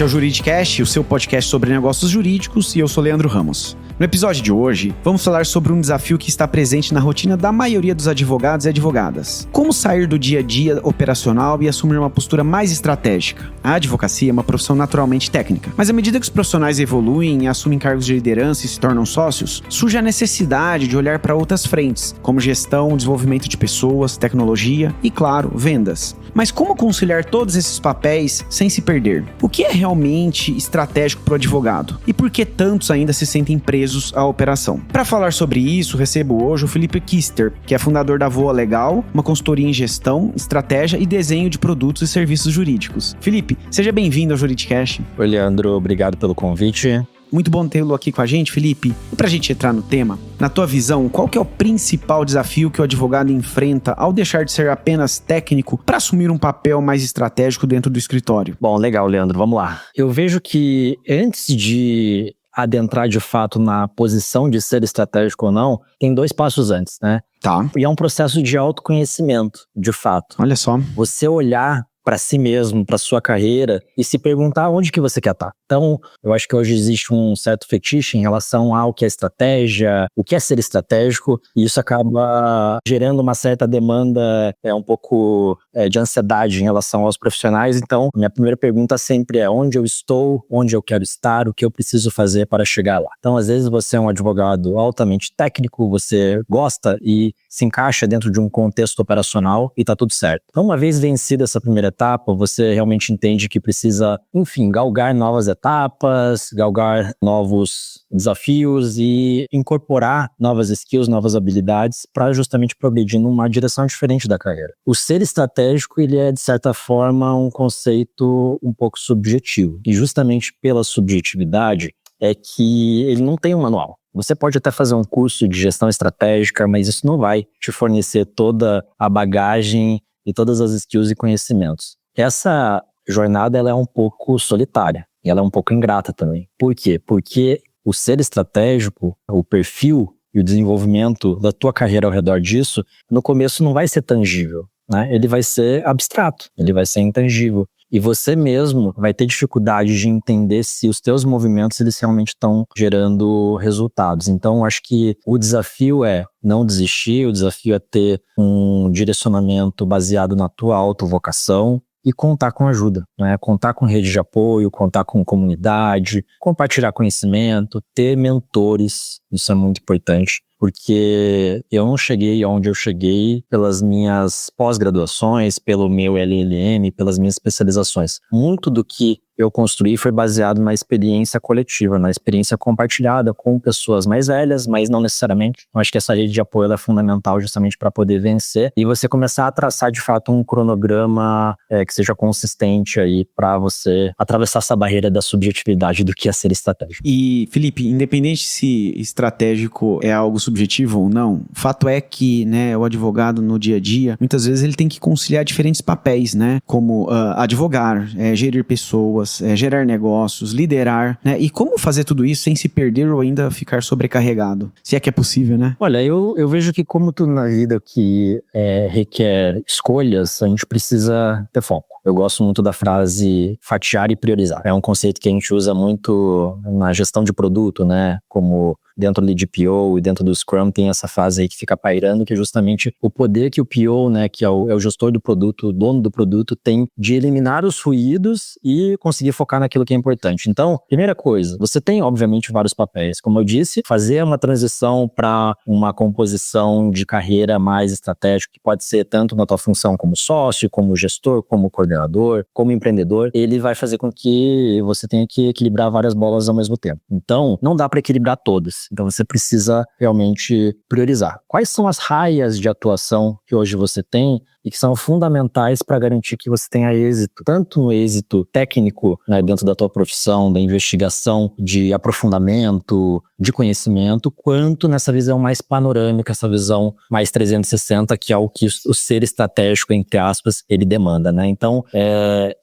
Este é o Juridicast, o seu podcast sobre negócios jurídicos, e eu sou Leandro Ramos. No episódio de hoje, vamos falar sobre um desafio que está presente na rotina da maioria dos advogados e advogadas. Como sair do dia a dia operacional e assumir uma postura mais estratégica? A advocacia é uma profissão naturalmente técnica, mas à medida que os profissionais evoluem e assumem cargos de liderança e se tornam sócios, surge a necessidade de olhar para outras frentes, como gestão, desenvolvimento de pessoas, tecnologia e, claro, vendas. Mas como conciliar todos esses papéis sem se perder? O que é realmente estratégico para o advogado? E por que tantos ainda se sentem presos à operação? Para falar sobre isso, recebo hoje o Felipe Kister, que é fundador da Voa Legal, uma consultoria em gestão, estratégia e desenho de produtos e serviços jurídicos. Felipe, seja bem-vindo ao Juridicast. Oi, Leandro, obrigado pelo convite. Muito bom tê-lo aqui com a gente, Felipe. E pra gente entrar no tema, na tua visão, qual que é o principal desafio que o advogado enfrenta ao deixar de ser apenas técnico para assumir um papel mais estratégico dentro do escritório? Bom, legal, Leandro, vamos lá. Eu vejo que antes de adentrar de fato na posição de ser estratégico ou não, tem 2 passos antes, né? Tá. E é um processo de autoconhecimento, de fato. Olha só. Você olhar para si mesmo, para sua carreira e se perguntar onde que você quer estar. Então, eu acho que hoje existe um certo fetiche em relação ao que é estratégia, o que é ser estratégico, e isso acaba gerando uma certa demanda, um pouco de ansiedade em relação aos profissionais. Então, minha primeira pergunta sempre é onde eu estou, onde eu quero estar, o que eu preciso fazer para chegar lá. Então, às vezes você é um advogado altamente técnico, você gosta e se encaixa dentro de um contexto operacional e tá tudo certo. Então, uma vez vencida essa primeira etapa, você realmente entende que precisa, enfim, galgar novas etapas, galgar novos desafios e incorporar novas skills, novas habilidades para justamente progredir numa direção diferente da carreira. O ser estratégico, ele é, de certa forma, um conceito um pouco subjetivo. E justamente pela subjetividade é que ele não tem um manual. Você pode até fazer um curso de gestão estratégica, mas isso não vai te fornecer toda a bagagem e todas as skills e conhecimentos. Essa jornada ela é um pouco solitária e ela é um pouco ingrata também. Por quê? Porque o ser estratégico, o perfil e o desenvolvimento da tua carreira ao redor disso, no começo não vai ser tangível, né? Ele vai ser abstrato, ele vai ser intangível. E você mesmo vai ter dificuldade de entender se os teus movimentos eles realmente estão gerando resultados. Então, acho que o desafio é não desistir, o desafio é ter um direcionamento baseado na tua autovocação e contar com ajuda, né? Contar com rede de apoio, contar com comunidade, compartilhar conhecimento, ter mentores, isso é muito importante. Porque eu não cheguei onde eu cheguei pelas minhas pós-graduações, pelo meu LLM, pelas minhas especializações. Muito do que eu construí foi baseado na experiência coletiva, na experiência compartilhada com pessoas mais velhas, mas não necessariamente. Eu acho que essa rede de apoio ela é fundamental justamente para poder vencer e você começar a traçar de fato um cronograma que seja consistente aí para você atravessar essa barreira da subjetividade do que é ser estratégico. E, Felipe, independente se estratégico é algo subjetivo ou não, o fato é que, né, o advogado no dia a dia, muitas vezes ele tem que conciliar diferentes papéis, né, como advogar, gerir pessoas, gerar negócios, liderar, né, e como fazer tudo isso sem se perder ou ainda ficar sobrecarregado, se é que é possível, né? Olha, eu vejo que como tudo na vida que requer escolhas, a gente precisa ter foco. Eu gosto muito da frase fatiar e priorizar. É um conceito que a gente usa muito na gestão de produto, né? Como dentro ali de PO e dentro do Scrum tem essa fase aí que fica pairando, que é justamente o poder que o PO, né, que é o gestor do produto, o dono do produto, tem de eliminar os ruídos e conseguir focar naquilo que é importante. Então, primeira coisa, você tem, obviamente, vários papéis. Como eu disse, fazer uma transição para uma composição de carreira mais estratégica, que pode ser tanto na tua função como sócio, como gestor, como coordenador, como empreendedor, ele vai fazer com que você tenha que equilibrar várias bolas ao mesmo tempo. Então, não dá para equilibrar todas. Então você precisa realmente priorizar. Quais são as raias de atuação que hoje você tem e que são fundamentais para garantir que você tenha êxito, tanto no êxito técnico, né, dentro da tua profissão, da investigação, de aprofundamento, de conhecimento, quanto nessa visão mais panorâmica, essa visão mais 360, que é o que o ser estratégico, entre aspas, ele demanda, né? Então,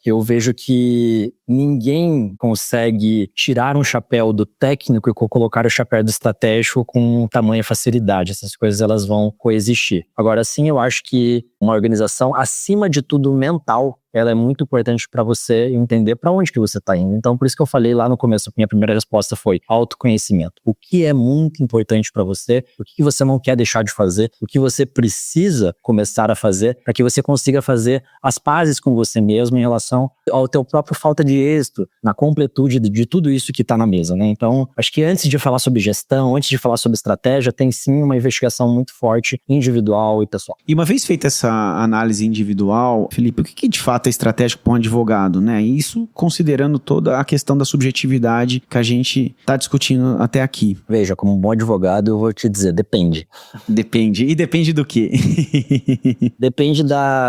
eu vejo que ninguém consegue tirar um chapéu do técnico e colocar o chapéu do estratégico com tamanha facilidade. Essas coisas, elas vão coexistir. Agora, sim, eu acho que uma organização, acima de tudo mental, ela é muito importante para você entender para onde que você está indo. Então, por isso que eu falei lá no começo, minha primeira resposta foi autoconhecimento. O que é muito importante para você, o que você não quer deixar de fazer, o que você precisa começar a fazer para que você consiga fazer as pazes com você mesmo em relação ao teu próprio falta de êxito, na completude de tudo isso que está na mesa, né? Então, acho que antes de falar sobre gestão, antes de falar sobre estratégia, tem sim uma investigação muito forte, individual e pessoal. E uma vez feita essa análise individual, Felipe, o que de fato é estratégico para um advogado, né? Isso considerando toda a questão da subjetividade que a gente está discutindo até aqui. Veja, como um bom advogado, eu vou te dizer, depende. Depende. E depende do quê? Depende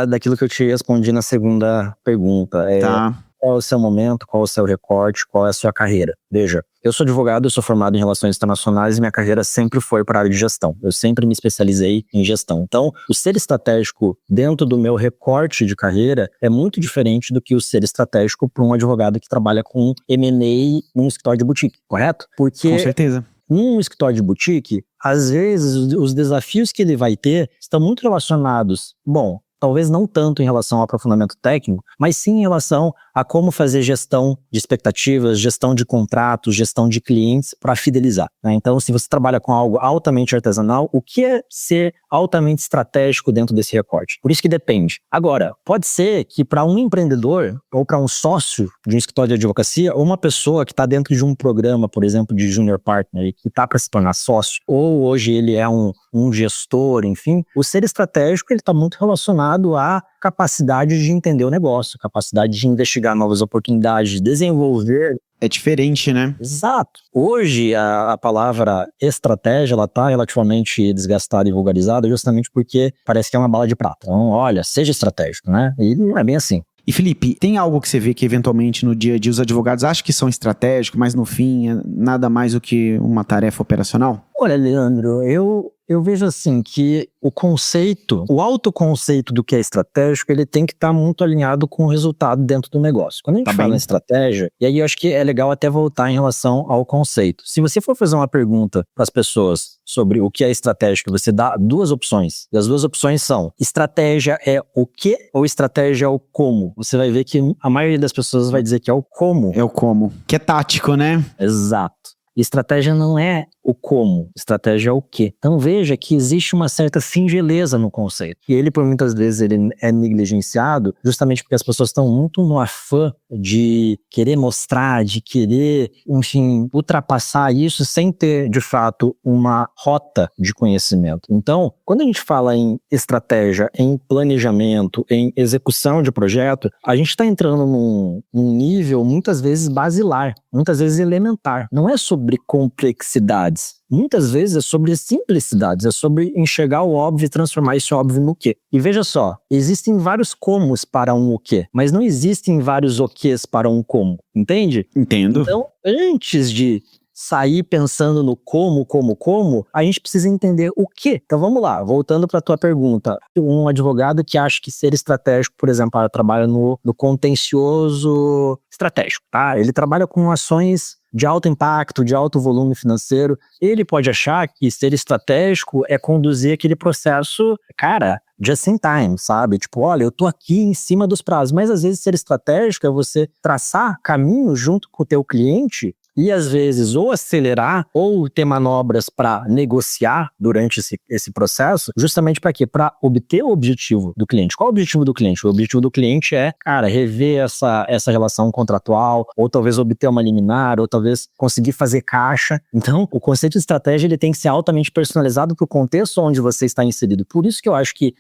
daquilo que eu te respondi na segunda pergunta. Tá. Qual é o seu momento, qual é o seu recorte, qual é a sua carreira. Veja, eu sou advogado, eu sou formado em relações internacionais e minha carreira sempre foi para a área de gestão. Eu sempre me especializei em gestão. Então, o ser estratégico dentro do meu recorte de carreira é muito diferente do que o ser estratégico para um advogado que trabalha com M&A num escritório de boutique, correto? Porque com certeza. Num escritório de boutique, às vezes os desafios que ele vai ter estão muito relacionados, bom, talvez não tanto em relação ao aprofundamento técnico, mas sim em relação a como fazer gestão de expectativas, gestão de contratos, gestão de clientes para fidelizar, né? Então, se você trabalha com algo altamente artesanal, o que é ser altamente estratégico dentro desse recorte? Por isso que depende. Agora, pode ser que para um empreendedor ou para um sócio de um escritório de advocacia, ou uma pessoa que está dentro de um programa, por exemplo, de junior partner e que está para se tornar sócio, ou hoje ele é um gestor, enfim, o ser estratégico ele está muito relacionado à capacidade de entender o negócio, capacidade de investigar novas oportunidades, de desenvolver. É diferente, né? Exato. Hoje, a palavra estratégia, ela tá relativamente desgastada e vulgarizada justamente porque parece que é uma bala de prata. Então, olha, seja estratégico, né? E não é bem assim. E Felipe, tem algo que você vê que eventualmente no dia a dia os advogados acham que são estratégicos, mas no fim é nada mais do que uma tarefa operacional? Olha, Leandro, eu vejo assim que o autoconceito do que é estratégico, ele tem que estar muito alinhado com o resultado dentro do negócio. Quando a gente fala em estratégia, e aí eu acho que é legal até voltar em relação ao conceito. Se você for fazer uma pergunta para as pessoas sobre o que é estratégico, você dá duas opções. E as duas opções são: estratégia é o que ou estratégia é o como? Você vai ver que a maioria das pessoas vai dizer que é o como. É o como. Que é tático, né? Exato. Estratégia não é o como, estratégia é o quê. Então veja que existe uma certa singeleza no conceito. E ele, por muitas vezes, ele é negligenciado justamente porque as pessoas estão muito no afã de querer mostrar, de querer, enfim, ultrapassar isso sem ter, de fato, uma rota de conhecimento. Então, quando a gente fala em estratégia, em planejamento, em execução de projeto, a gente está entrando num nível, muitas vezes, basilar, muitas vezes elementar. Não é sobre complexidades. Muitas vezes é sobre simplicidades, é sobre enxergar o óbvio e transformar esse óbvio no quê. E veja só, existem vários comos para um o quê, mas não existem vários o quês para um como, entende? Entendo. Então, antes de sair pensando no como, a gente precisa entender o quê. Então vamos lá, voltando para a tua pergunta. Um advogado que acha que ser estratégico, por exemplo, trabalha no contencioso estratégico, tá? Ele trabalha com ações de alto impacto, de alto volume financeiro. Ele pode achar que ser estratégico é conduzir aquele processo, cara, just in time, sabe? Tipo, olha, eu tô aqui em cima dos prazos. Mas às vezes ser estratégico é você traçar caminho junto com o teu cliente e às vezes ou acelerar ou ter manobras para negociar durante esse processo, justamente para quê? Para obter o objetivo do cliente. Qual é o objetivo do cliente? O objetivo do cliente é, cara, rever essa relação contratual, ou talvez obter uma liminar, ou talvez conseguir fazer caixa. Então, o conceito de estratégia ele tem que ser altamente personalizado para o contexto onde você está inserido. Por isso que eu acho que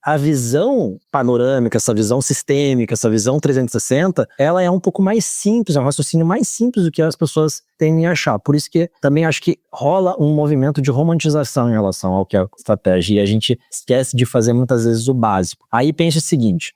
a visão panorâmica, essa visão sistêmica, essa visão 360, ela é um pouco mais simples, é um raciocínio mais simples do que as pessoas tendem a achar. Por isso que também acho que rola um movimento de romantização em relação ao que é a estratégia, e a gente esquece de fazer muitas vezes o básico. Aí pense o seguinte,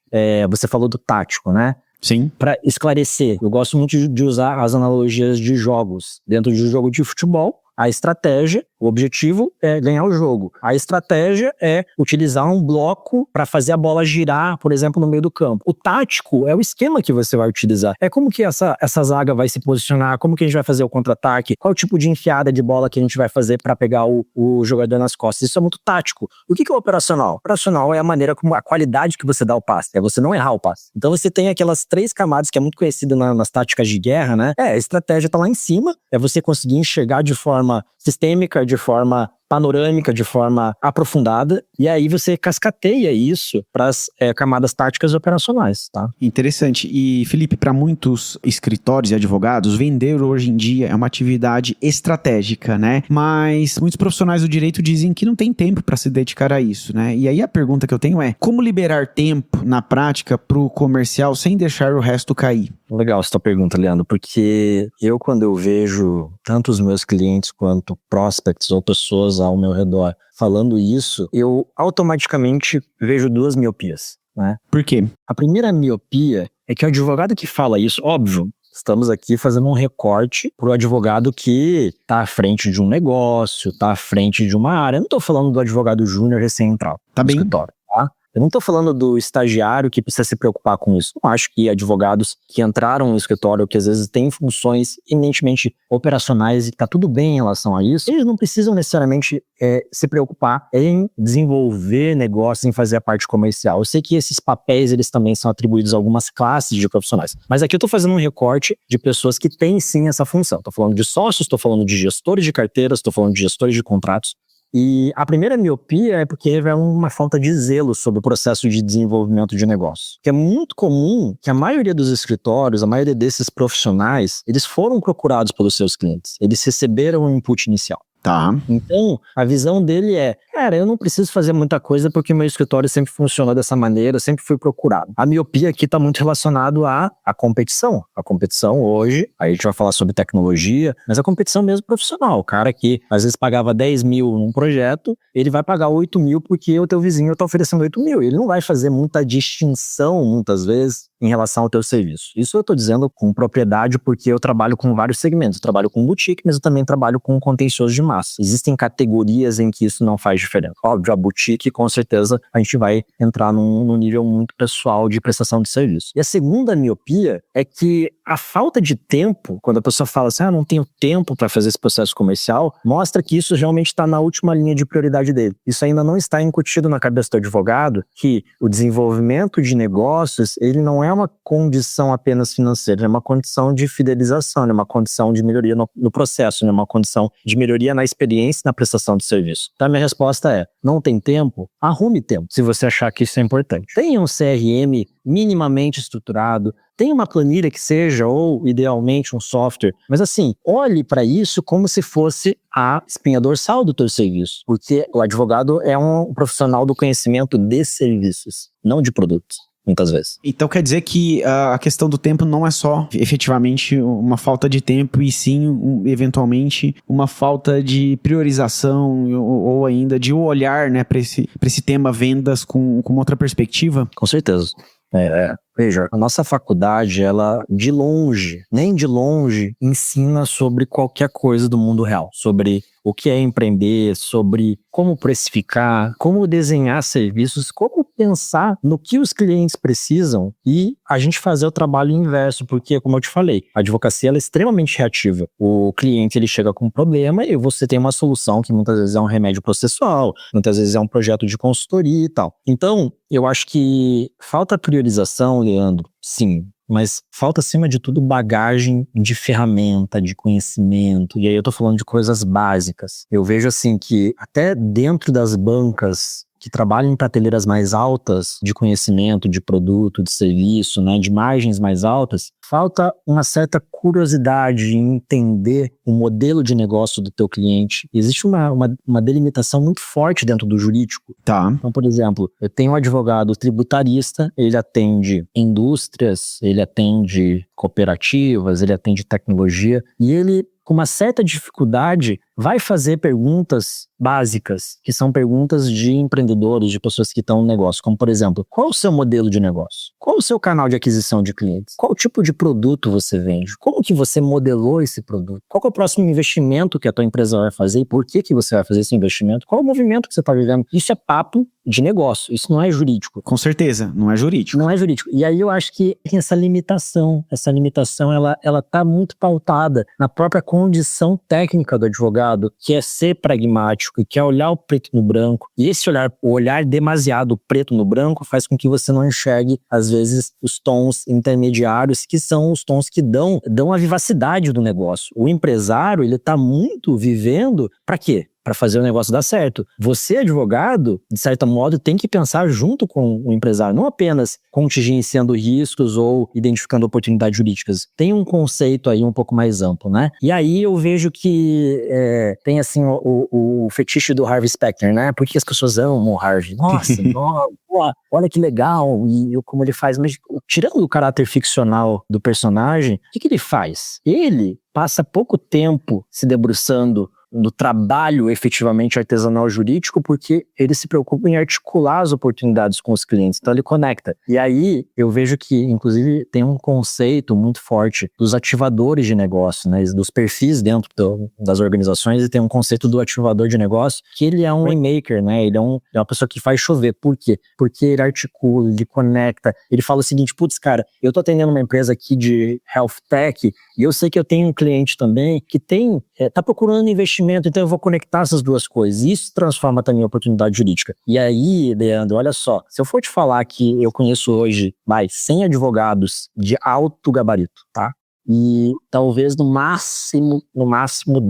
você falou do tático, né? Sim. Para esclarecer, eu gosto muito de usar as analogias de jogos. Dentro de um jogo de futebol, A estratégia, o objetivo é ganhar o jogo. A estratégia é utilizar um bloco para fazer a bola girar, por exemplo, no meio do campo. O tático é o esquema que você vai utilizar. É como que essa zaga vai se posicionar, como que a gente vai fazer o contra-ataque, qual o tipo de enfiada de bola que a gente vai fazer para pegar o jogador nas costas. Isso é muito tático. O que é o operacional? O operacional é a maneira como a qualidade que você dá o passe. É você não errar o passe. Então você tem aquelas 3 camadas que é muito conhecido nas táticas de guerra, né? A estratégia tá lá em cima, é você conseguir enxergar de forma sistêmica, de forma panorâmica, de forma aprofundada, e aí você cascateia isso para as camadas táticas e operacionais, tá? Interessante. E, Felipe, para muitos escritórios e advogados, vender hoje em dia é uma atividade estratégica, né? Mas muitos profissionais do direito dizem que não tem tempo para se dedicar a isso, né? E aí a pergunta que eu tenho é, como liberar tempo na prática para o comercial sem deixar o resto cair? Legal essa tua pergunta, Leandro, porque quando eu vejo tanto os meus clientes quanto prospects ou pessoas ao meu redor falando isso, eu automaticamente vejo 2 miopias, né? Por quê? A primeira miopia é que o advogado que fala isso, óbvio, estamos aqui fazendo um recorte para o advogado que está à frente de um negócio, está à frente de uma área. Eu não estou falando do advogado júnior recém-entrado no escritório, tá? Eu não estou falando do estagiário que precisa se preocupar com isso. Eu acho que advogados que entraram no escritório, que às vezes têm funções eminentemente operacionais e está tudo bem em relação a isso, eles não precisam necessariamente se preocupar em desenvolver negócios, em fazer a parte comercial. Eu sei que esses papéis, eles também são atribuídos a algumas classes de profissionais. Mas aqui eu estou fazendo um recorte de pessoas que têm sim essa função. Estou falando de sócios, estou falando de gestores de carteiras, estou falando de gestores de contratos. E a primeira miopia é porque é uma falta de zelo sobre o processo de desenvolvimento de negócio. Que é muito comum que a maioria dos escritórios, a maioria desses profissionais, eles foram procurados pelos seus clientes. Eles receberam um input inicial. Tá. Então, a visão dele é, cara, eu não preciso fazer muita coisa porque meu escritório sempre funcionou dessa maneira, sempre fui procurado. A miopia aqui está muito relacionado à competição. A competição hoje, aí a gente vai falar sobre tecnologia, mas a competição mesmo profissional. O cara que às vezes pagava 10 mil num projeto, ele vai pagar 8 mil porque o teu vizinho está oferecendo 8 mil. Ele não vai fazer muita distinção, muitas vezes, em relação ao teu serviço. Isso eu estou dizendo com propriedade porque eu trabalho com vários segmentos. Eu trabalho com boutique, mas eu também trabalho com contencioso de massa. Existem categorias em que isso não faz diferença. Óbvio, a boutique, com certeza, a gente vai entrar num nível muito pessoal de prestação de serviço. E a segunda miopia é que a falta de tempo, quando a pessoa fala assim, não tenho tempo para fazer esse processo comercial, mostra que isso realmente está na última linha de prioridade dele. Isso ainda não está incutido na cabeça do advogado, que o desenvolvimento de negócios, ele não é uma condição apenas financeira, é uma condição de fidelização, é uma condição de melhoria no processo, é uma condição de melhoria na experiência e na prestação de serviço. Então a minha resposta é, não tem tempo? Arrume tempo, se você achar que isso é importante. Tenha um CRM minimamente estruturado, tenha uma planilha que seja, ou idealmente um software, mas assim, olhe para isso como se fosse a espinha dorsal do teu serviço, porque o advogado é um profissional do conhecimento de serviços, não de produtos. Muitas vezes. Então quer dizer que a questão do tempo não é só efetivamente uma falta de tempo e sim, eventualmente, uma falta de priorização ou ainda de olhar, né, para esse tema vendas com outra perspectiva? Com certeza. Veja, a nossa faculdade, ela de longe, nem de longe, ensina sobre qualquer coisa do mundo real. Sobre o que é empreender, sobre como precificar, como desenhar serviços, como pensar no que os clientes precisam e a gente fazer o trabalho inverso, porque, como eu te falei, a advocacia ela é extremamente reativa. O cliente ele chega com um problema e você tem uma solução que muitas vezes é um remédio processual, muitas vezes é um projeto de consultoria e tal. Então, eu acho que falta priorização, Leandro, sim. Mas falta, acima de tudo, bagagem de ferramenta, de conhecimento. E aí eu tô falando de coisas básicas. Eu vejo assim que até dentro das bancas que trabalham em prateleiras mais altas de conhecimento, de produto, de serviço, né, de margens mais altas, falta uma certa curiosidade em entender o modelo de negócio do teu cliente. Existe uma delimitação muito forte dentro do jurídico. Tá. Então, por exemplo, eu tenho um advogado tributarista, ele atende indústrias, ele atende cooperativas, ele atende tecnologia, e ele, com uma certa dificuldade, vai fazer perguntas básicas, que são perguntas de empreendedores, de pessoas que estão no negócio, como, por exemplo, qual o seu modelo de negócio? Qual o seu canal de aquisição de clientes? Qual tipo de produto você vende? Como que você modelou esse produto? Qual que é o próximo investimento que a tua empresa vai fazer e por que que você vai fazer esse investimento? Qual é o movimento que você está vivendo? Isso é papo de negócio, isso não é jurídico. Com certeza, não é jurídico. Não é jurídico. E aí eu acho que tem essa limitação ela tá muito pautada na própria condição técnica do advogado, que é ser pragmático e que é olhar o preto no branco. E esse o olhar demasiado preto no branco faz com que você não enxergue, às vezes, os tons intermediários, que são os tons que dão a vivacidade do negócio. O empresário, ele tá muito vivendo para quê? Para fazer o negócio dar certo. Você, advogado, de certo modo, tem que pensar junto com o empresário, não apenas contingenciando riscos ou identificando oportunidades jurídicas. Tem um conceito aí um pouco mais amplo, né? E aí eu vejo que tem assim o fetiche do Harvey Specter, né? Por que as pessoas amam o Harvey? Nossa, olha que legal, e como ele faz. Mas tirando o caráter ficcional do personagem, o que ele faz? Ele passa pouco tempo se debruçando no trabalho efetivamente artesanal jurídico, porque ele se preocupa em articular as oportunidades com os clientes, então ele conecta. E aí eu vejo que, inclusive, tem um conceito muito forte dos ativadores de negócio, né, dos perfis dentro das organizações, e tem um conceito do ativador de negócio, que ele é um rainmaker, né, ele é uma pessoa que faz chover. Por quê? Porque ele articula, ele conecta, ele fala o seguinte: putz, cara, eu tô atendendo uma empresa aqui de health tech, e eu sei que eu tenho um cliente também que tá procurando investimento, então eu vou conectar essas duas coisas. Isso transforma também a oportunidade jurídica. E aí, Leandro, olha só, se eu for te falar que eu conheço hoje mais 100 advogados de alto gabarito, tá? E talvez no máximo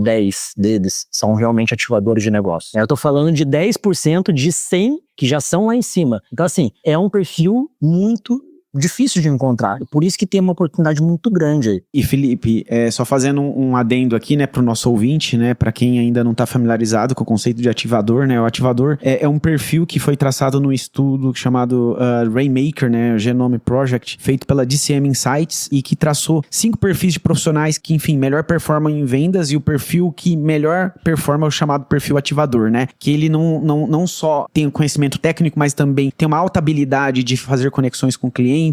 10 deles são realmente ativadores de negócio. Eu tô falando de 10% de 100 que já são lá em cima. Então, assim, é um perfil muito difícil de encontrar. Por isso que tem uma oportunidade muito grande aí. E Felipe, só fazendo um adendo aqui, né, pro nosso ouvinte, né, para quem ainda não tá familiarizado com o conceito de ativador, né, o ativador é um perfil que foi traçado num estudo chamado Rainmaker, né, o Genome Project, feito pela DCM Insights, e que traçou 5 perfis de profissionais que, enfim, melhor performam em vendas, e o perfil que melhor performa é o chamado perfil ativador, né, que ele não só tem o conhecimento técnico, mas também tem uma alta habilidade de fazer conexões com clientes,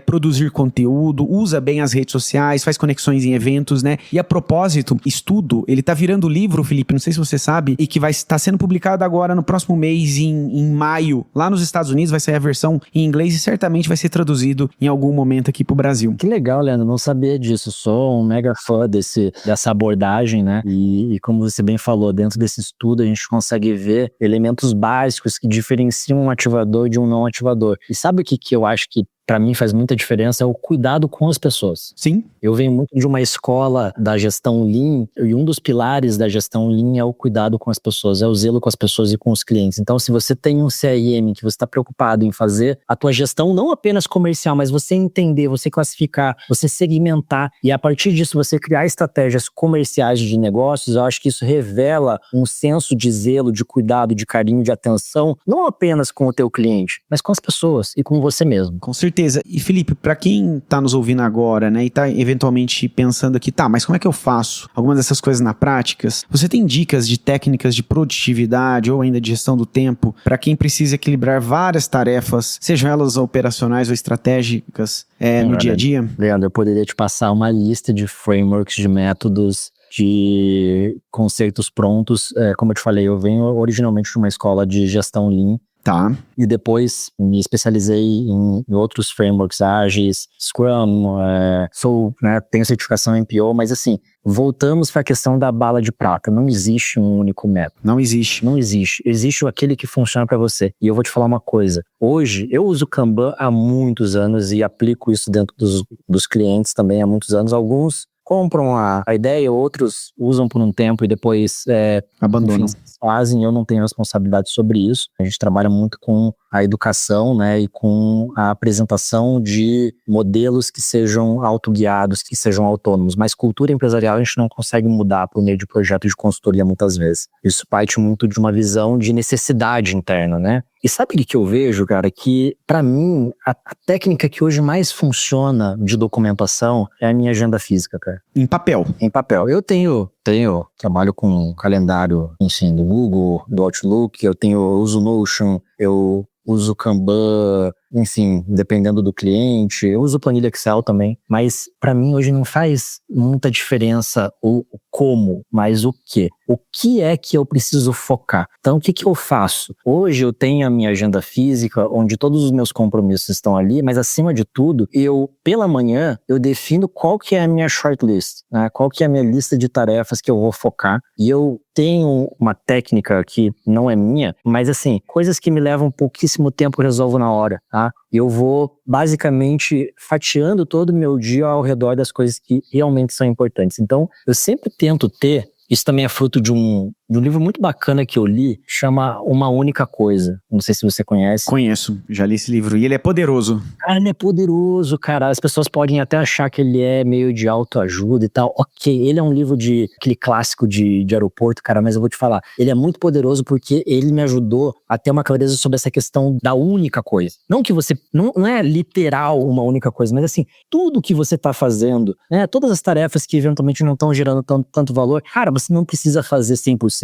produzir conteúdo, usa bem as redes sociais, faz conexões em eventos, né? E a propósito, estudo, ele tá virando livro, Felipe, não sei se você sabe, e que vai estar sendo publicado agora no próximo mês, em maio, lá nos Estados Unidos, vai sair a versão em inglês e certamente vai ser traduzido em algum momento aqui pro Brasil. Que legal, Leandro, não sabia disso, sou um mega fã dessa abordagem, né? E como você bem falou, dentro desse estudo a gente consegue ver elementos básicos que diferenciam um ativador de um não ativador. E sabe o que eu acho que pra mim faz muita diferença? É o cuidado com as pessoas. Sim. Eu venho muito de uma escola da gestão Lean, e um dos pilares da gestão Lean é o cuidado com as pessoas, é o zelo com as pessoas e com os clientes. Então, se você tem um CRM que você está preocupado em fazer a tua gestão não apenas comercial, mas você entender, você classificar, você segmentar, e a partir disso você criar estratégias comerciais de negócios, eu acho que isso revela um senso de zelo, de cuidado, de carinho, de atenção, não apenas com o teu cliente, mas com as pessoas e com você mesmo. Com certeza. E Felipe, para quem tá nos ouvindo agora, né, e tá eventualmente pensando aqui, mas como é que eu faço algumas dessas coisas na prática? Você tem dicas de técnicas de produtividade ou ainda de gestão do tempo para quem precisa equilibrar várias tarefas, sejam elas operacionais ou estratégicas, no dia a dia? Leandro, eu poderia te passar uma lista de frameworks, de métodos, de conceitos prontos. Como eu te falei, eu venho originalmente de uma escola de gestão Lean. Tá. E depois me especializei em outros frameworks ágeis, Scrum, tenho certificação em PO, mas assim, voltamos para a questão da bala de prata. Não existe um único método. Não existe. Não existe. Existe aquele que funciona para você. E eu vou te falar uma coisa. Hoje, eu uso Kanban há muitos anos e aplico isso dentro dos clientes também há muitos anos. Alguns compram a ideia, outros usam por um tempo e depois abandonam. Enfim, fazem. Eu não tenho responsabilidade sobre isso. A gente trabalha muito com a educação, né, e com a apresentação de modelos que sejam autoguiados, que sejam autônomos. Mas cultura empresarial a gente não consegue mudar por meio de projeto de consultoria muitas vezes. Isso parte muito de uma visão de necessidade interna, né? E sabe o que eu vejo, cara? Que, pra mim, a técnica que hoje mais funciona de documentação é a minha agenda física, cara. Em papel. Em papel. Eu trabalho com calendário, enfim, do Google, do Outlook, eu uso Notion, eu uso Kanban, enfim, dependendo do cliente. Eu uso planilha Excel também, mas para mim hoje não faz muita diferença o como, mas o que. O que é que eu preciso focar? Então, o que eu faço? Hoje eu tenho a minha agenda física, onde todos os meus compromissos estão ali, mas acima de tudo, pela manhã, eu defino qual que é a minha shortlist, né? Qual que é a minha lista de tarefas que eu vou focar. E eu tenho uma técnica que não é minha, mas assim, coisas que me levam pouquíssimo tempo eu resolvo na hora, tá? Eu vou basicamente fatiando todo o meu dia ao redor das coisas que realmente são importantes. Então, eu sempre tento ter, isso também é fruto de um livro muito bacana que eu li, chama Uma Única Coisa. Não sei se você conhece. Conheço, já li esse livro. E ele é poderoso. Cara, ele é poderoso, cara. As pessoas podem até achar que ele é meio de autoajuda e tal. Ok, ele é um livro aquele clássico de aeroporto, cara, mas eu vou te falar. Ele é muito poderoso porque ele me ajudou a ter uma clareza sobre essa questão da única coisa. Não que você... Não é literal uma única coisa, mas assim, tudo que você tá fazendo, né? Todas as tarefas que eventualmente não estão gerando tanto valor, cara, você não precisa fazer 100%.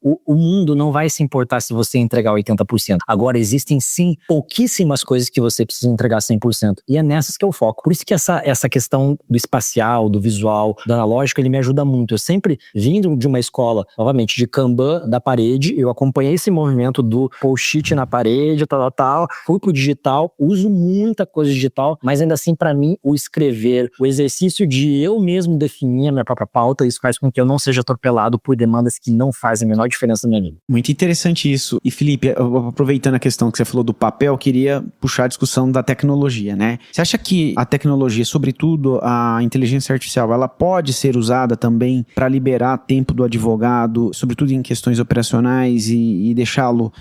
O mundo não vai se importar se você entregar 80%. Agora, existem sim pouquíssimas coisas que você precisa entregar 100%. E é nessas que eu foco. Por isso que essa questão do espacial, do visual, do analógico, ele me ajuda muito. Eu sempre, vindo de uma escola, novamente, de Kanban da parede, eu acompanhei esse movimento do post-it na parede, tal, fui pro digital, uso muita coisa digital, mas ainda assim, pra mim, o escrever, o exercício de eu mesmo definir a minha própria pauta, isso faz com que eu não seja atropelado por demandas que não fazem a menor diferença na minha vida. Muito interessante isso. E Felipe, aproveitando a questão que você falou do papel, eu queria puxar a discussão da tecnologia, né? Você acha que a tecnologia, sobretudo a inteligência artificial, ela pode ser usada também para liberar tempo do advogado, sobretudo em questões operacionais e deixá-lo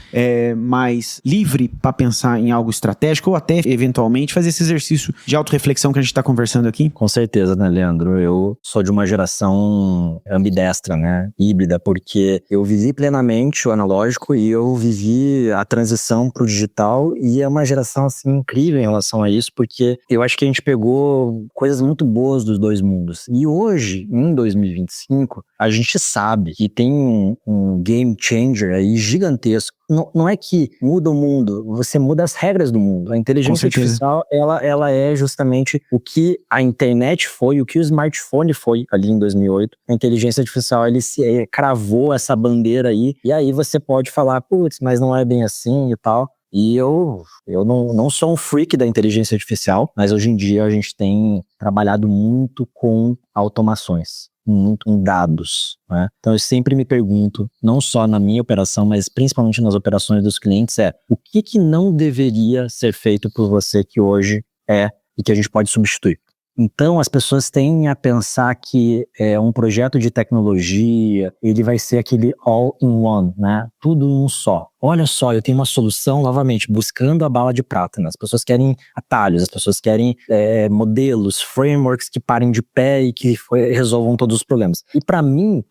mais livre para pensar em algo estratégico ou até, eventualmente, fazer esse exercício de autorreflexão que a gente está conversando aqui? Com certeza, né, Leandro? Eu sou de uma geração ambidestra, né? Híbrida, porque eu vivi plenamente o analógico e eu vivi a transição pro digital, e é uma geração, assim, incrível em relação a isso, porque eu acho que a gente pegou coisas muito boas dos dois mundos. E hoje, em 2025, a gente sabe que tem um game changer aí gigantesco. Não é que muda o mundo, você muda as regras do mundo. A inteligência artificial, ela é justamente o que a internet foi, o que o smartphone foi ali em 2008. A inteligência artificial, ele se cravou essa bandeira aí, e aí você pode falar, putz, mas não é bem assim e tal. E eu não sou um freak da inteligência artificial, mas hoje em dia a gente tem trabalhado muito com automações, muito com dados, né? Então eu sempre me pergunto, não só na minha operação, mas principalmente nas operações dos clientes, o que não deveria ser feito por você que hoje e que a gente pode substituir? Então, as pessoas tendem a pensar que um projeto de tecnologia, ele vai ser aquele all-in-one, né? Tudo em um só. Olha só, eu tenho uma solução, novamente, buscando a bala de prata, né? As pessoas querem atalhos, as pessoas querem modelos, frameworks que parem de pé e que resolvam todos os problemas. E para mim,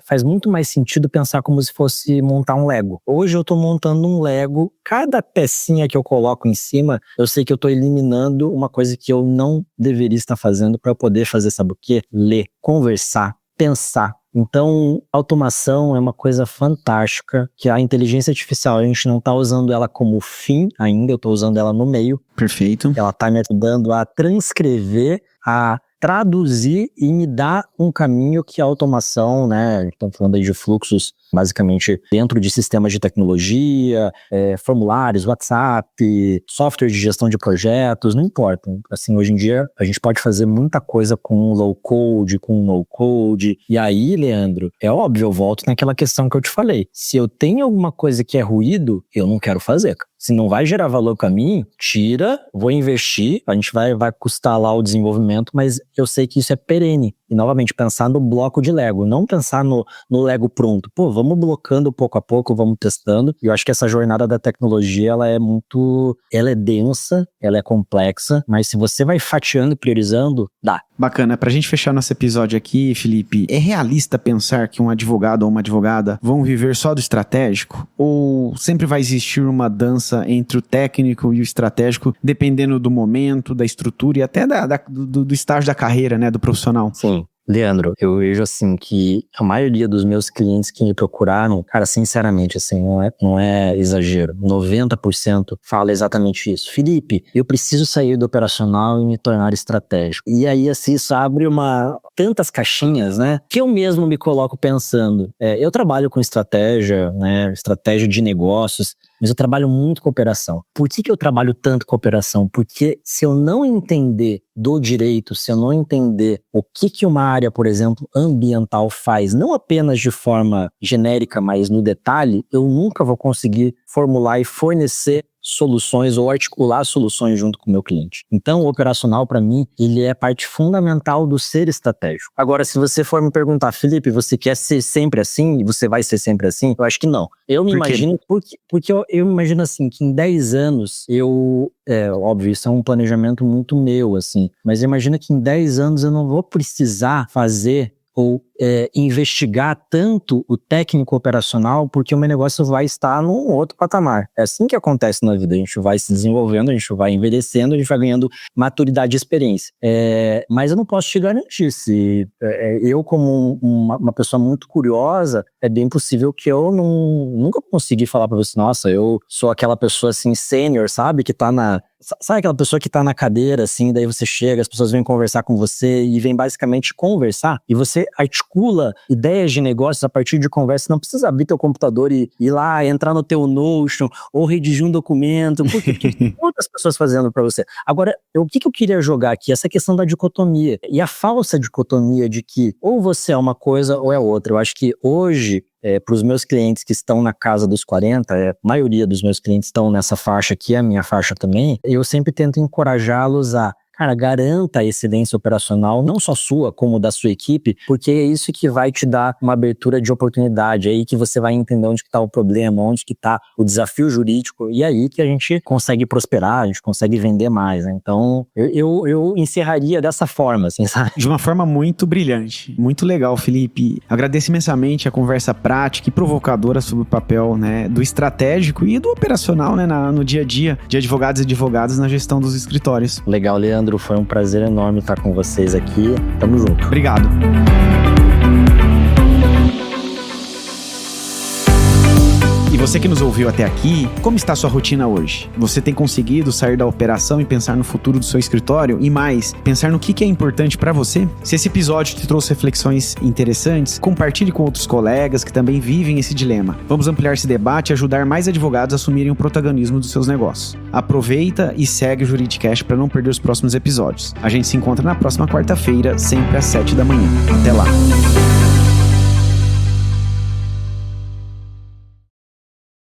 faz muito mais sentido pensar como se fosse montar um Lego. Hoje eu tô montando um Lego, cada pecinha que eu coloco em cima, eu sei que eu tô eliminando uma coisa que eu não deveria estar fazendo para eu poder fazer, sabe o quê? Ler, conversar, pensar. Então, automação é uma coisa fantástica, que a inteligência artificial, a gente não está usando ela como fim ainda, eu estou usando ela no meio. Perfeito. Ela está me ajudando a transcrever, a traduzir e me dar um caminho que a automação, né, estamos falando aí de fluxos, basicamente dentro de sistemas de tecnologia, formulários, WhatsApp, software de gestão de projetos, não importa. Assim, hoje em dia a gente pode fazer muita coisa com low code, com no code. E aí, Leandro, é óbvio, eu volto naquela questão que eu te falei. Se eu tenho alguma coisa que é ruído, eu não quero fazer. Se não vai gerar valor para mim, tira, vou investir, a gente vai custar lá o desenvolvimento, mas eu sei que isso é perene. E, novamente, pensar no bloco de Lego, não pensar no Lego pronto. Pô, vamos blocando pouco a pouco, vamos testando. E eu acho que essa jornada da tecnologia, ela é densa, ela é complexa, mas se você vai fatiando e priorizando, dá. Bacana. Pra gente fechar nosso episódio aqui, Felipe, é realista pensar que um advogado ou uma advogada vão viver só do estratégico? Ou sempre vai existir uma dança entre o técnico e o estratégico, dependendo do momento, da estrutura e até do estágio da carreira, né, do profissional? Sim. Leandro, eu vejo assim que a maioria dos meus clientes que me procuraram, cara, sinceramente, assim, não é exagero, 90% fala exatamente isso. Felipe, eu preciso sair do operacional e me tornar estratégico. E aí, assim, isso abre tantas caixinhas, né, que eu mesmo me coloco pensando. Eu trabalho com estratégia, né, estratégia de negócios, mas eu trabalho muito com operação. Por que eu trabalho tanto com operação? Porque se eu não entender do direito, se eu não entender o que uma área, por exemplo, ambiental faz, não apenas de forma genérica, mas no detalhe, eu nunca vou conseguir formular e fornecer soluções ou articular soluções junto com o meu cliente. Então, o operacional, para mim, ele é parte fundamental do ser estratégico. Agora, se você for me perguntar, Felipe, você quer ser sempre assim? Você vai ser sempre assim? Eu acho que não. Eu me imagino, porque eu imagino assim, que em 10 anos, óbvio, isso é um planejamento muito meu, assim, mas imagina que em 10 anos eu não vou precisar fazer ou investigar tanto o técnico operacional, porque o meu negócio vai estar num outro patamar. É assim que acontece na vida, a gente vai se desenvolvendo, a gente vai envelhecendo, a gente vai ganhando maturidade e experiência. Mas eu não posso te garantir, se eu como uma pessoa muito curiosa, é bem possível que eu nunca consegui falar pra você, nossa, eu sou aquela pessoa assim, sênior, sabe, que tá sabe aquela pessoa que tá na cadeira, assim, daí você chega, as pessoas vêm conversar com você e vêm basicamente conversar, e você articula ideias de negócios a partir de conversa, não precisa abrir teu computador e ir lá, entrar no teu Notion, ou redigir um documento, porque tem outras pessoas fazendo pra você. Agora, o que eu queria jogar aqui? Essa questão da dicotomia, e a falsa dicotomia de que ou você é uma coisa ou é outra. Eu acho que hoje, para os meus clientes que estão na casa dos 40, a maioria dos meus clientes estão nessa faixa aqui, a minha faixa também, eu sempre tento encorajá-los a, cara, garanta a excelência operacional, não só sua, como da sua equipe, porque é isso que vai te dar uma abertura de oportunidade, é aí que você vai entender onde que tá o problema, onde que tá o desafio jurídico, e é aí que a gente consegue prosperar, a gente consegue vender mais, né? Então, eu encerraria dessa forma, assim, sabe? De uma forma muito brilhante, muito legal, Felipe. Agradeço imensamente a conversa prática e provocadora sobre o papel, né, do estratégico e do operacional, né, no dia a dia de advogados e advogadas na gestão dos escritórios. Legal, Leandro. Foi um prazer enorme estar com vocês aqui. Tamo junto. Obrigado. E você que nos ouviu até aqui, como está a sua rotina hoje? Você tem conseguido sair da operação e pensar no futuro do seu escritório? E mais, pensar no que é importante para você? Se esse episódio te trouxe reflexões interessantes, compartilhe com outros colegas que também vivem esse dilema. Vamos ampliar esse debate e ajudar mais advogados a assumirem o protagonismo dos seus negócios. Aproveita e segue o Juridicast para não perder os próximos episódios. A gente se encontra na próxima quarta-feira, sempre às 7 da manhã. Até lá!